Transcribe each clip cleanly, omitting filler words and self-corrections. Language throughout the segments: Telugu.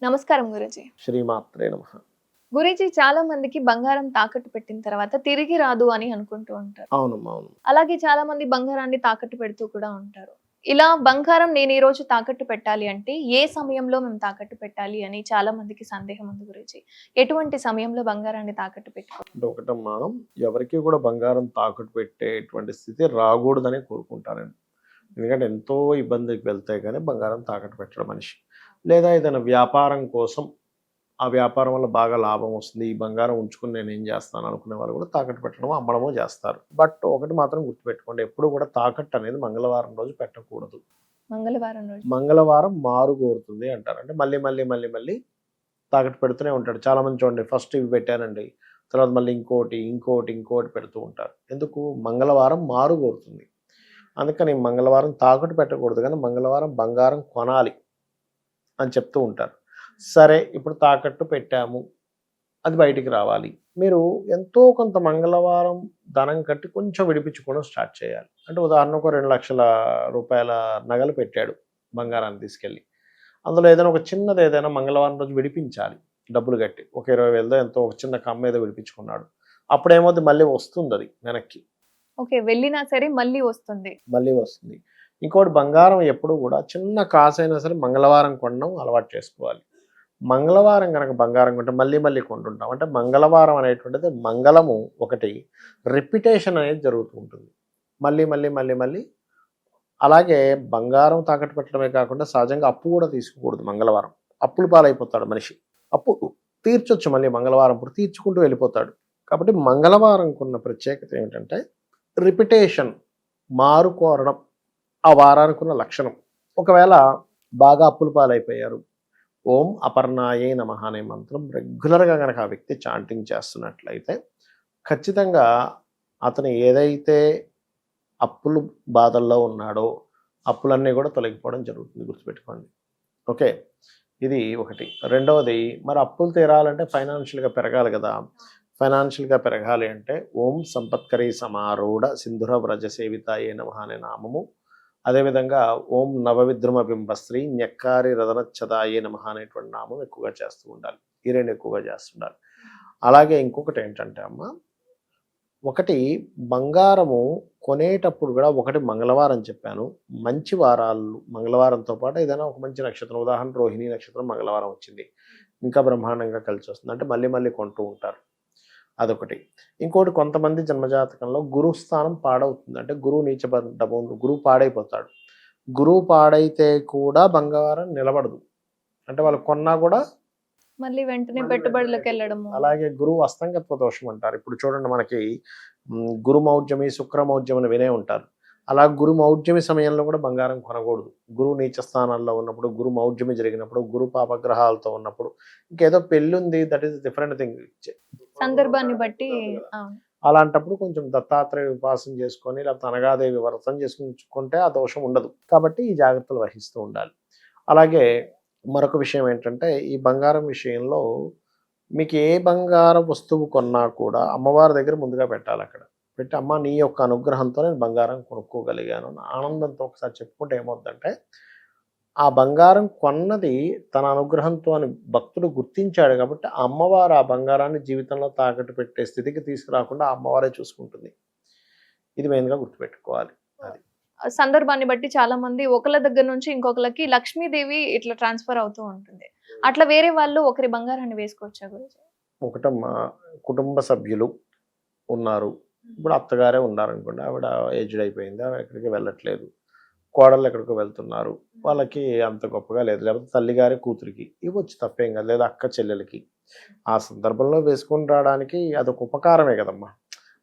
నమస్కారం గురూజీ. శ్రీమాత్రే నమః. గురూజీ, చాలా మందికి బంగారం తాకట్టు పెట్టిన తర్వాత తిరిగి రాదు అని అనుకుంటూ ఉంటారు. అవునమ్మా, అవును. అలాగే చాలా మంది బంగారాన్ని తాకట్టు పెడుతూ కూడా ఉంటారు. ఇలా బంగారం నేను ఈ రోజు తాకట్టు పెట్టాలి అంటే ఏ సమయంలో మేము తాకట్టు పెట్టాలి అని చాలా మందికి సందేహం ఉంది గురూజీ. ఎటువంటి సమయంలో బంగారాన్ని తాకట్టు పెట్టుకోవాలి? అంటే ఒకటమ్మా, ఎవరికి కూడా బంగారం తాకట్టు పెట్టేటువంటి స్థితి రాకూడదని కోరుకుంటారండి. ఎందుకంటే ఎంతో ఇబ్బందికి వెళ్తే కానీ బంగారం తాకట్టు పెట్టడం మనిషి. లేదా ఏదైనా వ్యాపారం కోసం, ఆ వ్యాపారం వల్ల బాగా లాభం వస్తుంది, ఈ బంగారం ఉంచుకుని నేను ఏం చేస్తాను అనుకునే వాళ్ళు కూడా తాకట్టు పెట్టడం, అమ్మడమో చేస్తారు. బట్ ఒకటి మాత్రం గుర్తుపెట్టుకోండి, ఎప్పుడు కూడా తాకట్టు అనేది మంగళవారం రోజు పెట్టకూడదు. మంగళవారం రోజు మంగళవారం మారు కోరుతుంది అంటారు. అంటే మళ్ళీ మళ్ళీ మళ్ళీ మళ్ళీ తాకట్టు పెడుతూనే ఉంటాడు. చాలామంది చూడండి, ఫస్ట్ ఇవి పెట్టానండి, తర్వాత మళ్ళీ ఇంకోటి ఇంకోటి ఇంకోటి పెడుతూ ఉంటారు. ఎందుకు? మంగళవారం మారు కోరుతుంది. అందుకని మంగళవారం తాకట్టు పెట్టకూడదు, కానీ మంగళవారం బంగారం కొనాలి అని చెప్తూ ఉంటారు. సరే, ఇప్పుడు తాకట్టు పెట్టాము, అది బయటికి రావాలి. మీరు ఎంతో కొంత మంగళవారం ధనం కట్టి కొంచెం విడిపించుకోవడం స్టార్ట్ చేయాలి. అంటే ఉదాహరణకు 2 లక్షల రూపాయల నగలు పెట్టాడు బంగారాన్ని తీసుకెళ్ళి, అందులో ఏదైనా ఒక చిన్నది ఏదైనా మంగళవారం రోజు విడిపించాలి. డబ్బులు కట్టి ఒక 20,000 ఎంతో ఒక చిన్న కమ్మ ఏదో విడిపించుకున్నాడు. అప్పుడేమవుతుంది, మళ్ళీ వస్తుంది అది వెనక్కి. ఓకే, వెళ్ళినా సరే మళ్ళీ వస్తుంది. మళ్ళీ వస్తుంది. ఇంకోటి, బంగారం ఎప్పుడు కూడా చిన్న కాసైనా సరే మంగళవారం కొనడం అలవాటు చేసుకోవాలి. మంగళవారం కనుక బంగారం కొంటే మళ్ళీ మళ్ళీ కొంటుంటాం. అంటే మంగళవారం అనేటువంటిది మంగళము ఒకటి, రిపిటేషన్ అనేది జరుగుతూ ఉంటుంది. మళ్ళీ మళ్ళీ మళ్ళీ మళ్ళీ. అలాగే బంగారం తాకట్టు పెట్టడమే కాకుండా సహజంగా అప్పు కూడా తీసుకోకూడదు మంగళవారం. అప్పులు పాలైపోతాడు మనిషి. అప్పు తీర్చొచ్చు, మళ్ళీ మంగళవారం ఇప్పుడు తీర్చుకుంటూ వెళ్ళిపోతాడు. కాబట్టి మంగళవారంకున్న ప్రత్యేకత ఏమిటంటే రిపిటేషన్, మారు కోరడం ఆ వారానికి ఉన్న లక్షణం. ఒకవేళ బాగా అప్పులు పాలైపోయారు, ఓం అపర్ణాయే నమః అనే మంత్రం రెగ్యులర్గా కనుక ఆ వ్యక్తి చాంటింగ్ చేస్తున్నట్లయితే ఖచ్చితంగా అతను ఏదైతే అప్పులు బాధల్లో ఉన్నాడో అప్పులన్నీ కూడా తొలగిపోవడం జరుగుతుంది. గుర్తుపెట్టుకోండి. ఓకే, ఇది ఒకటి. రెండవది, మరి అప్పులు తీరాలంటే ఫైనాన్షియల్గా పెరగాలి కదా. ఫైనాన్షియల్గా పెరగాలి అంటే ఓం సంపత్కరీ సమారూఢ సింధుర వ్రజ సేవితాయే నమః అనే నామము, అదేవిధంగా ఓం నవవిద్రుమ బింబశ్రీ న్యక్కారి రదనచ్చదాయే నమః అనేటువంటి నామం ఎక్కువగా చేస్తూ ఉండాలి. ఈ రెండు ఎక్కువగా చేస్తుండాలి. అలాగే ఇంకొకటి ఏంటంటే అమ్మ, ఒకటి బంగారము కొనేటప్పుడు కూడా ఒకటి మంగళవారం చెప్పాను, మంచి వారాలు మంగళవారంతో పాటు ఏదైనా ఒక మంచి నక్షత్రం, ఉదాహరణ రోహిణి నక్షత్రం మంగళవారం వచ్చింది, ఇంకా బ్రహ్మాండంగా కలిసి వస్తుంది అంటే మళ్ళీ మళ్ళీ కొంటూ ఉంటారు. అదొకటి. ఇంకోటి, కొంతమంది జన్మజాతకంలో గురువు స్థానం పాడవుతుంది. అంటే గురువు నీచబడ్డము, గురువు పాడైపోతాడు. గురువు పాడైతే కూడా బంగారం నిలబడదు. అంటే వాళ్ళు కొన్నా కూడా మళ్ళీ వెంటనే పెట్టుబడులకు వెళ్ళడము. అలాగే గురువు అస్తంగత్వ దోషం అంటారు. ఇప్పుడు చూడండి, మనకి గురు మౌఢ్యమి శుక్ర మౌఢ్యం అని వినే ఉంటారు. అలా గురు మౌఢ్యమి సమయంలో కూడా బంగారం కొనకూడదు. గురువు నీచ స్థానాల్లో ఉన్నప్పుడు, గురు మౌఢ్యమి జరిగినప్పుడు, గురు పాపగ్రహాలతో ఉన్నప్పుడు, ఇంకేదో పెళ్ళి ఉంది, దట్ ఈస్ డిఫరెంట్ థింగ్. సందర్భాన్ని బట్టి. అలాంటప్పుడు కొంచెం దత్తాత్రేయ ఉపాసన చేసుకొని, లేకపోతే అనగాదేవి వ్రతం చేసుకుంటే ఆ దోషం ఉండదు. కాబట్టి ఈ జాగ్రత్తలు వహిస్తూ ఉండాలి. అలాగే మరొక విషయం ఏంటంటే, ఈ బంగారం విషయంలో మీకు ఏ బంగార వస్తువు కొన్నా కూడా అమ్మవారి దగ్గర ముందుగా పెట్టాలి. అక్కడ పెట్టి, అమ్మ నీ యొక్క అనుగ్రహంతో నేను బంగారం కొనుక్కోగలిగాను అని ఆనందంతో ఒకసారి చెప్పుకుంటే ఏమవుద్దంటే, ఆ బంగారం కొన్నది తన అనుగ్రహంతో అని భక్తుడు గుర్తించాడు కాబట్టి ఆ అమ్మవారు ఆ బంగారాన్ని జీవితంలో తాకట్టు పెట్టే స్థితికి తీసుకురాకుండా ఆ అమ్మవారే చూసుకుంటుంది. ఇది మెయిన్గా గుర్తుపెట్టుకోవాలి. అది సందర్భాన్ని బట్టి చాలా మంది ఒకళ్ళ దగ్గర నుంచి ఇంకొకళ్ళకి లక్ష్మీదేవి ఇట్లా ట్రాన్స్ఫర్ అవుతూ ఉంటుంది. అట్లా వేరే వాళ్ళు ఒకరి బంగారాన్ని వేసుకోవచ్చా గురూజీ? ఒకటమ్మా, కుటుంబ సభ్యులు ఉన్నారు. ఇప్పుడు అత్తగారే ఉన్నారనుకోండి, ఆవిడ ఏజ్డ్ అయిపోయింది, ఆవిడ ఎక్కడికి వెళ్ళట్లేదు, కోడళ్ళు ఎక్కడికో వెళ్తున్నారు, వాళ్ళకి అంత గొప్పగా లేదు, లేకపోతే తల్లిగారి కూతురికి ఇవ్వచ్చు, తప్పేం కాదు, లేదా అక్క చెల్లెలకి. ఆ సందర్భంలో వేసుకొని రావడానికి అదొక ఉపకారమే కదమ్మా.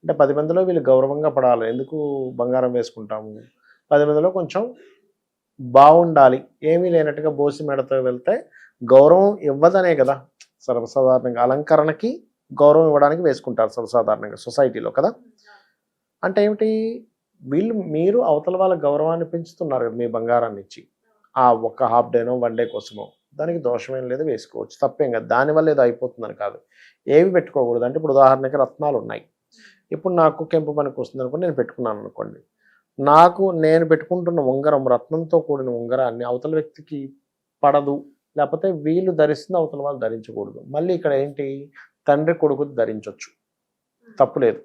అంటే 10 మందిలో వీళ్ళు గౌరవంగా పడాలి. ఎందుకు బంగారం వేసుకుంటాము? 10 మందిలో కొంచెం బాగుండాలి. ఏమీ లేనట్టుగా బోసి మెడతో వెళ్తే గౌరవం ఇవ్వదనే కదా. సర్వసాధారణంగా అలంకరణకి గౌరవం ఇవ్వడానికి వేసుకుంటారు సర్వసాధారణంగా సొసైటీలో కదా. అంటే ఏమిటి, మీరు అవతల వాళ్ళ గౌరవాన్ని పెంచుతున్నారు కదా మీ బంగారాన్ని ఇచ్చి. ఆ ఒక్క హాఫ్ డేనో 1 డే కోసమో, దానికి దోషమేం లేదు, వేసుకోవచ్చు, తప్పేం కాదు. దానివల్ల ఏదో అయిపోతుందని కాదు. ఏవి పెట్టుకోకూడదు అంటే, ఇప్పుడు ఉదాహరణకి రత్నాలు ఉన్నాయి. ఇప్పుడు నాకు కెంపు పనికి వస్తుంది అనుకోండి, నేను పెట్టుకున్నాను అనుకోండి, నేను పెట్టుకుంటున్న ఉంగరం రత్నంతో కూడిన ఉంగరాన్ని అవతల వ్యక్తికి పడదు లేకపోతే వీళ్ళు ధరిస్తుంది అవతల వాళ్ళు ధరించకూడదు. మళ్ళీ ఇక్కడ ఏంటి, తండ్రి కొడుకు ధరించొచ్చు, తప్పులేదు.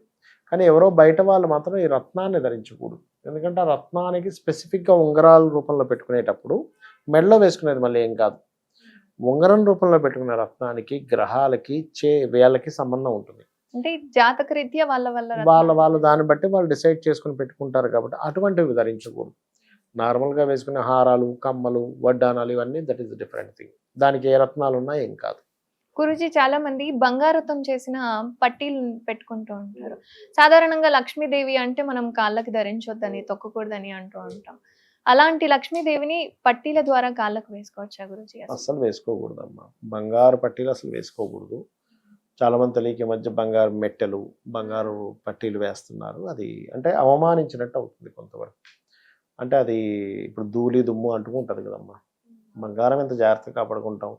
కానీ ఎవరో బయట వాళ్ళు మాత్రం ఈ రత్నాన్ని ధరించకూడదు. ఎందుకంటే ఆ రత్నానికి స్పెసిఫిక్గా ఉంగరాల రూపంలో పెట్టుకునేటప్పుడు మెడలో వేసుకునేది మళ్ళీ ఏం కాదు. ఉంగరం రూపంలో పెట్టుకునే రత్నానికి గ్రహాలకి వేళ్ళకి సంబంధం ఉంటుంది. అంటే జాతక రీత్యా వాళ్ళ వాళ్ళు దాన్ని బట్టి వాళ్ళు డిసైడ్ చేసుకుని పెట్టుకుంటారు కాబట్టి అటువంటివి ధరించకూడదు. నార్మల్గా వేసుకునే హారాలు, కమ్మలు, వడ్డానాలు ఇవన్నీ దట్ ఈస్ డిఫరెంట్ థింగ్. దానికి ఏ రత్నాలు ఉన్నా ఏం కాదు. గురుజీ చాలా మంది బంగారుతం చేసిన పట్టీలు పెట్టుకుంటూ ఉంటారు. సాధారణంగా లక్ష్మీదేవి అంటే మనం కాళ్ళకి ధరించొద్దని, తొక్కకూడదని అంటూ ఉంటాం. అలాంటి లక్ష్మీదేవిని పట్టీల ద్వారా కాళ్ళకు వేసుకోవచ్చా గురుజీ? అస్సలు వేసుకోకూడదమ్మా. బంగారు పట్టీలు అసలు వేసుకోకూడదు. చాలా మంది తెలియక ఈ మధ్య బంగారు మెట్టెలు, బంగారు పట్టీలు వేస్తున్నారు. అది అంటే అవమానించినట్టు అవుతుంది కొంతవరకు. అంటే అది ఇప్పుడు ధూళి దుమ్ము అంటూ ఉంటుంది కదమ్మా. బంగారం ఎంత జాగ్రత్తగా కాపాడుకుంటాం,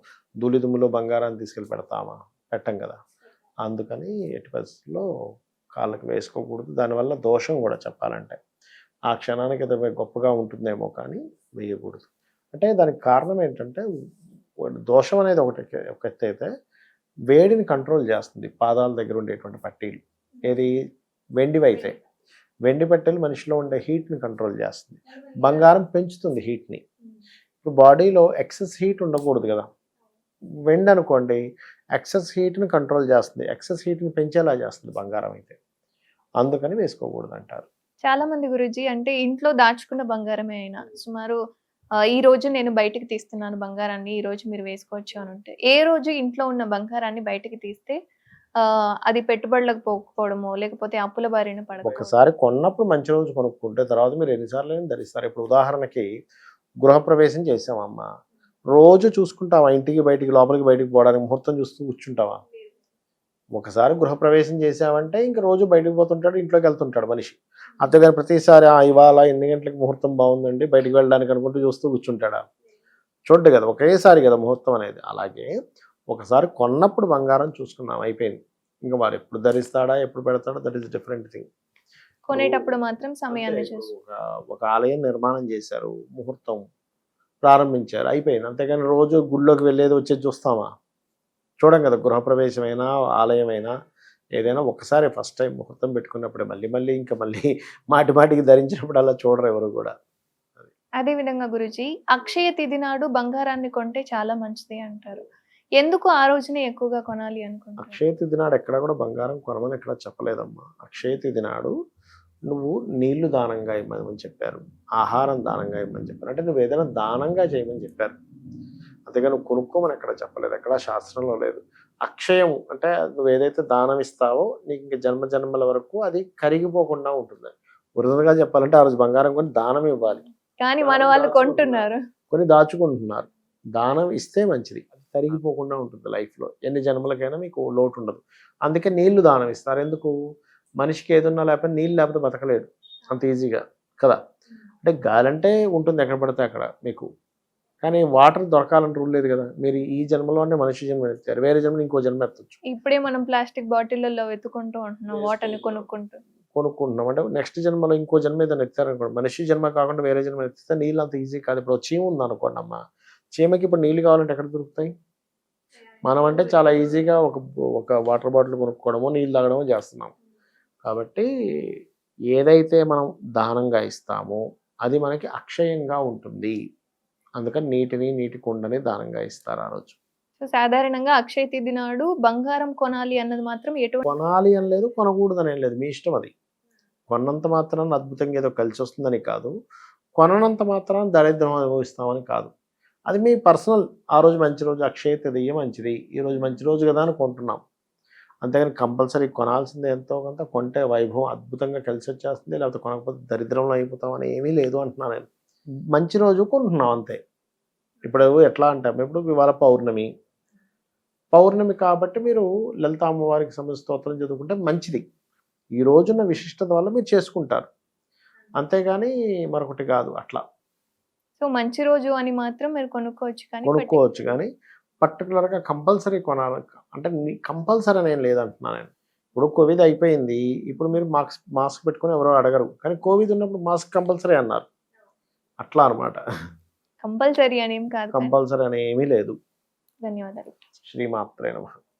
ధూళి దుమ్ములో బంగారాన్ని తీసుకెళ్ళి పెడతామా? పెట్టం కదా. అందుకని ఎట్టి పరిస్థితుల్లో కాళ్ళకి వేసుకోకూడదు. దానివల్ల దోషం కూడా చెప్పాలంటే ఆ క్షణానికి ఏదో గొప్పగా ఉంటుందేమో కానీ వేయకూడదు. అంటే దానికి కారణం ఏంటంటే దోషం అనేది ఒక ఎత్తు అయితే వేడిని కంట్రోల్ చేస్తుంది పాదాల దగ్గర ఉండేటువంటి పట్టీలు. ఏది వెండివి అయితే వెండి పట్టీలు మనిషిలో ఉండే హీట్ని కంట్రోల్ చేస్తుంది. బంగారం పెంచుతుంది హీట్ని. ఇప్పుడు బాడీలో ఎక్సెస్ హీట్ ఉండకూడదు కదా. వెండి అనుకోండి ఎక్సెస్ హీట్ని కంట్రోల్ చేస్తుంది, ఎక్సెస్ హీట్ని పెంచేలా చేస్తుంది బంగారం అయితే. అందుకని వేసుకోకూడదు అంటారు. చాలా మంది గురుజీ అంటే ఇంట్లో దాచుకున్న బంగారమే అయినా సుమారు ఈ రోజు నేను బయటికి తీస్తున్నాను బంగారాన్ని, ఈ రోజు మీరు వేసుకోవచ్చు అని ఉంటే, ఏ రోజు ఇంట్లో ఉన్న బంగారాన్ని బయటికి తీస్తే అది పెట్టుబడులకు పోకపోవడమో లేకపోతే అప్పుల బారిన పడడం. ఒకసారి కొన్నప్పుడు మంచి రోజు కొనుక్కుంటే తర్వాత మీరు ఎన్నిసార్లు ధరిస్తారు. ఇప్పుడు ఉదాహరణకి గృహప్రవేశం చేసామమ్మా, రోజు చూసుకుంటావా ఇంటికి బయటికి లోపలికి బయటికి పోవడానికి ముహూర్తం చూస్తూ కూర్చుంటావా? ఒకసారి గృహప్రవేశం చేసామంటే ఇంక రోజు బయటకు పోతుంటాడు, ఇంట్లోకి వెళ్తుంటాడు మనిషి. అంతేగాని ప్రతిసారి ఇవాళ ఎన్ని గంటలకు ముహూర్తం బాగుందండి బయటికి వెళ్ళడానికి అనుకుంటూ చూస్తూ కూర్చుంటాడా? చూడ్డు కదా, ఒకేసారి కదా ముహూర్తం అనేది. అలాగే ఒకసారి కొన్నప్పుడు బంగారం చూసుకున్నాం, అయిపోయింది. ఇంకా వారు ఎప్పుడు ధరిస్తాడా ఎప్పుడు పెడతాడా దట్ ఈస్ డిఫరెంట్ థింగ్. కొనేటప్పుడు మాత్రం సమయాన్ని చూసి ఒక ఆలయం నిర్మాణం చేశారు, ముహూర్తం ప్రారంభించారు, అయిపోయింది. అంతేగాని రోజు గుళ్ళోకి వెళ్ళేది వచ్చేది చూస్తామా? చూడం కదా. గృహప్రవేశమైనా ఆలయమైనా ఏదైనా ఒకసారి ఫస్ట్ టైం ముహూర్తం పెట్టుకున్నప్పుడే, మళ్ళీ ఇంకా మాటికి ధరించినప్పుడు అలా చూడరు ఎవరు కూడా. అదే విధంగా గురుజీ అక్షయ తిథి నాడు బంగారాన్ని కొంటే చాలా మంచిది అంటారు. ఎందుకు ఆ రోజునే ఎక్కువగా కొనాలి అనుకుంటారు? అక్షయ తిథి నాడు ఎక్కడ కూడా బంగారం కొనమని ఎక్కడ చెప్పలేదమ్మా. అక్షయ తిథి నాడు నువ్వు నీళ్లు దానంగా ఇవ్వమని చెప్పారు, ఆహారం దానంగా ఇవ్వమని చెప్పారు. అంటే నువ్వు ఏదైనా దానంగా చేయమని చెప్పారు, అంతేగా నువ్వు కొనుక్కోమని ఎక్కడ చెప్పలేదు, ఎక్కడ శాస్త్రంలో లేదు. అక్షయం అంటే నువ్వు ఏదైతే దానం ఇస్తావో నీకు ఇంక జన్మల వరకు అది కరిగిపోకుండా ఉంటుంది. ఒరిజినల్గా చెప్పాలంటే ఆ రోజు బంగారం కొని దానం ఇవ్వాలి, కానీ మన వాళ్ళు కొంటున్నారు, కొని దాచుకుంటున్నారు. దానం ఇస్తే మంచిది, అది కరిగిపోకుండా ఉంటుంది లైఫ్లో, ఎన్ని జన్మలకైనా మీకు లోటు ఉండదు. అందుకే నీళ్లు దానం ఇస్తారు. ఎందుకు? మనిషికి ఏదున్నా లేకపోతే నీళ్ళు లేకపోతే బతకలేడు అంత ఈజీగా కదా. అంటే గాలి అంటే ఉంటుంది ఎక్కడ పడితే అక్కడ మీకు, కానీ వాటర్ దొరకాలని రూల్ లేదు కదా. మీరు ఈ జన్మలోనే మనిషి జన్మ ఎత్తారు, వేరే జన్మలో ఇంకో జన్మ ఎత్తచ్చు. ఇప్పుడే మనం ప్లాస్టిక్ బాటిల్లో వెతుకుంటూ ఉంటున్నాం, వాటర్ని కొనుక్కుంటున్నాం. అంటే నెక్స్ట్ జన్మలో ఇంకో జన్మ ఏదైనా ఎత్తారనుకోండి, మనిషి జన్మ కాకుండా వేరే జన్మ ఎత్తితే నీళ్ళు అంత ఈజీ కాదు. ఇప్పుడు చీమ ఉంది అనుకోండి అమ్మ, చీమకి ఇప్పుడు నీళ్ళు కావాలంటే ఎక్కడ దొరుకుతాయి? మనం అంటే చాలా ఈజీగా ఒక వాటర్ బాటిల్ కొనుక్కోవడమో నీళ్ళు తాగడమో చేస్తున్నాం. కాబట్టి ఏదైతే మనం దానంగా ఇస్తామో అది మనకి అక్షయంగా ఉంటుంది. అందుకని నీటి కుండని దానంగా ఇస్తారు ఆ రోజు. సో సాధారణంగా అక్షయ తిథి నాడు బంగారం కొనాలి అన్నది మాత్రం ఎటువంటి కొనాలి అని లేదు, కొనకూడదని ఏం లేదు, మీ ఇష్టం అది. కొన్నంత మాత్రాన అద్భుతంగా ఏదో కలిసి వస్తుందని కాదు, కొననంత మాత్రాన దరిద్రం అనుభవిస్తామని కాదు. అది మీ పర్సనల్. ఆ రోజు మంచి రోజు, అక్షయ తిథియే మంచిది, ఈ రోజు మంచి రోజు కదా అని కొంటున్నాం. అంతేగాని కంపల్సరీ కొనాల్సిందే, ఎంతో కొంత కొంటే వైభవం అద్భుతంగా కలిసి వచ్చేస్తుంది, లేకపోతే కొనకపోతే దరిద్రంలో అయిపోతామని ఏమీ లేదు అంటున్నాను నేను. మంచి రోజు కొంటున్నాం అంతే. ఇప్పుడు ఎట్లా అంటాం, ఇప్పుడు ఇవాళ పౌర్ణమి కాబట్టి మీరు లలిత అమ్మవారికి సంబంధించిన స్తోత్రం చదువుకుంటే మంచిది. ఈ రోజున్న విశిష్టత వల్ల మీరు చేసుకుంటారు, అంతేగాని మరొకటి కాదు. అట్లా సో మంచి రోజు అని మాత్రం మీరు కొనుక్కోవచ్చు కానీ పర్టికులర్గా కంపల్సరీ కొనాలి అంటే కంపల్సరీ అని ఏం లేదంటున్నాను నేను. ఇప్పుడు కోవిడ్ అయిపోయింది, ఇప్పుడు మీరు మాస్క్ పెట్టుకుని ఎవరో అడగరు, కానీ కోవిడ్ ఉన్నప్పుడు మాస్క్ కంపల్సరీ అన్నారు. అట్లా అనమాట. కంపల్సరీ అని ఏం కాదు కానీ. కంపల్సరీ అని ఏమీ లేదు. ధన్యవాదాలు. శ్రీమాత్రే నమః.